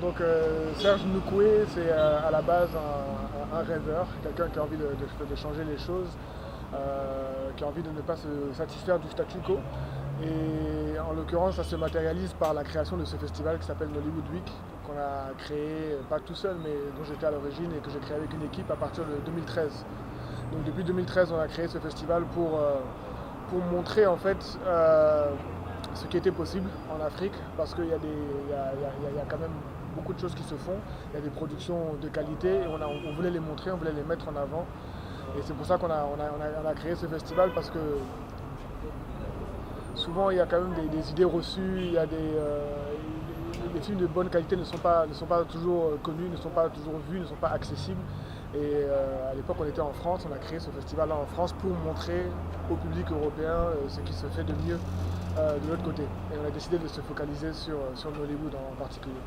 Donc Serge Noukoué, c'est à la base un rêveur, quelqu'un qui a envie de changer les choses, qui a envie de ne pas se satisfaire du statu quo. Et en l'occurrence, ça se matérialise par la création de ce festival qui s'appelle Nollywood Week, qu'on a créé, pas tout seul, mais dont j'étais à l'origine et que j'ai créé avec une équipe à partir de 2013. Donc depuis 2013, on a créé ce festival pour montrer en fait ce qui était possible en Afrique, parce qu'il y a quand même beaucoup de choses qui se font, il y a des productions de qualité et on voulait les montrer, on voulait les mettre en avant. Et c'est pour ça qu'on a créé ce festival, parce que souvent il y a quand même des idées reçues, il y a les films de bonne qualité ne sont pas toujours connus, ne sont pas toujours vus, ne sont pas accessibles. Et à l'époque, on était en France, on a créé ce festival-là en France pour montrer au public européen ce qui se fait de mieux de l'autre côté. Et on a décidé de se focaliser sur Nollywood en particulier.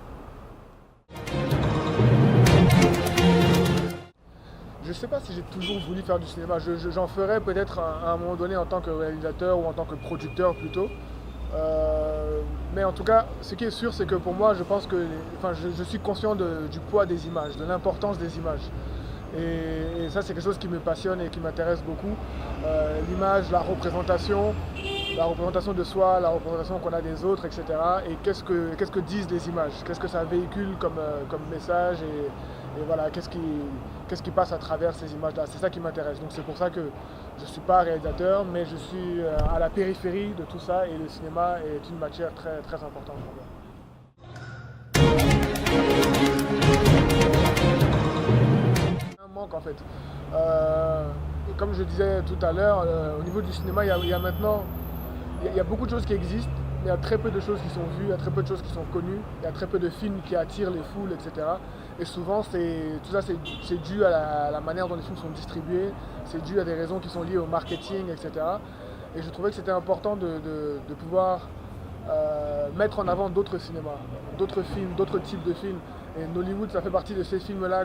Je ne sais pas si j'ai toujours voulu faire du cinéma. J'en ferai peut-être à un moment donné en tant que réalisateur ou en tant que producteur plutôt. Mais en tout cas, ce qui est sûr, c'est que pour moi, je pense que, je suis conscient du poids des images, de l'importance des images. Et ça, c'est quelque chose qui me passionne et qui m'intéresse beaucoup. L'image, la représentation de soi, la représentation qu'on a des autres, etc. Et qu'est-ce que disent les images? Qu'est-ce que ça véhicule comme message? Et voilà, qu'est-ce qui passe à travers ces images-là? C'est ça qui m'intéresse. Donc c'est pour ça que je ne suis pas réalisateur, mais je suis à la périphérie de tout ça, et le cinéma est une matière très, très importante pour moi. Un manque en fait. Comme je disais tout à l'heure, au niveau du cinéma, il y a beaucoup de choses qui existent, mais il y a très peu de choses qui sont vues, il y a très peu de choses qui sont connues, il y a très peu de films qui attirent les foules, etc. Et souvent, tout ça, c'est dû à la manière dont les films sont distribués, c'est dû à des raisons qui sont liées au marketing, etc. Et je trouvais que c'était important de pouvoir mettre en avant d'autres cinémas, d'autres films, d'autres types de films. Et Nollywood, ça fait partie de ces films-là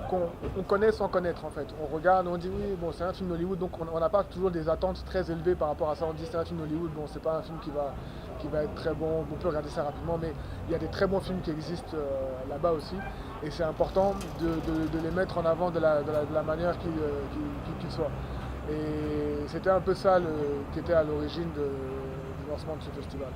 qu'on connaît sans connaître en fait. On regarde, on dit oui, bon, c'est un film Nollywood, donc on n'a pas toujours des attentes très élevées par rapport à ça. On dit c'est un film Nollywood, bon, c'est pas un film qui va être très bon, on peut regarder ça rapidement, mais il y a des très bons films qui existent là-bas aussi. Et c'est important de les mettre en avant de la manière qu'ils soient. Et c'était un peu ça qui était à l'origine du lancement de ce festival.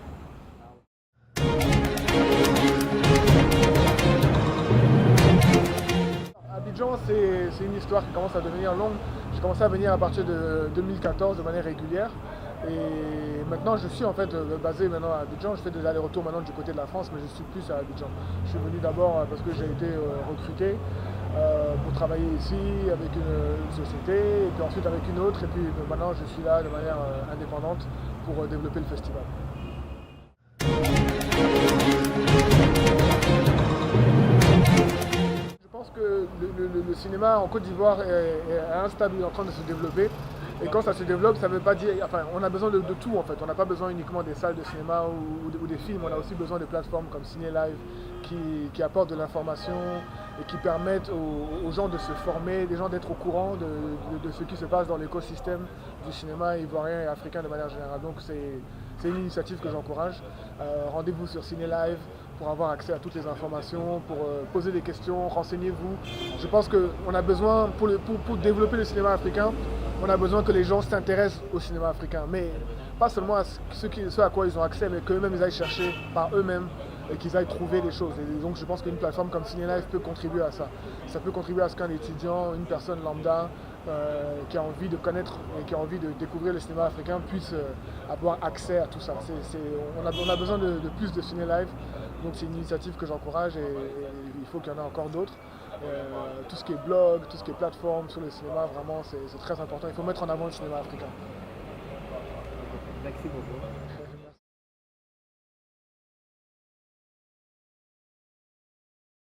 Abidjan, c'est une histoire qui commence à devenir longue. J'ai commencé à venir à partir de 2014 de manière régulière. Et maintenant, je suis en fait basé maintenant à Abidjan. Je fais des allers-retours maintenant du côté de la France, mais je suis plus à Abidjan. Je suis venu d'abord parce que j'ai été recruté pour travailler ici avec une société, et puis ensuite avec une autre. Et puis maintenant, je suis là de manière indépendante pour développer le festival. Je pense que le cinéma en Côte d'Ivoire est instable, il est en train de se développer. Et quand ça se développe, ça ne veut pas dire... Enfin, on a besoin de tout en fait. On n'a pas besoin uniquement des salles de cinéma ou des films. On a aussi besoin de plateformes comme Ciné Live qui apportent de l'information et qui permettent aux gens de se former, des gens d'être au courant de ce qui se passe dans l'écosystème du cinéma ivoirien et africain de manière générale. Donc c'est une initiative que j'encourage. Rendez-vous sur Ciné Live pour avoir accès à toutes les informations, pour poser des questions, renseignez-vous. Je pense qu'on a besoin, pour développer le cinéma africain, on a besoin que les gens s'intéressent au cinéma africain, mais pas seulement à ce à quoi ils ont accès, mais qu'eux-mêmes ils aillent chercher par eux-mêmes et qu'ils aillent trouver des choses. Et donc je pense qu'une plateforme comme Ciné Live peut contribuer à ça. Ça peut contribuer à ce qu'un étudiant, une personne lambda, qui a envie de connaître et qui a envie de découvrir le cinéma africain puisse avoir accès à tout ça. On a besoin de plus de Ciné Live, donc c'est une initiative que j'encourage, et il faut qu'il y en ait encore d'autres. Tout ce qui est blog, tout ce qui est plateforme sur le cinéma, vraiment c'est très important. Il faut mettre en avant le cinéma africain. Merci beaucoup.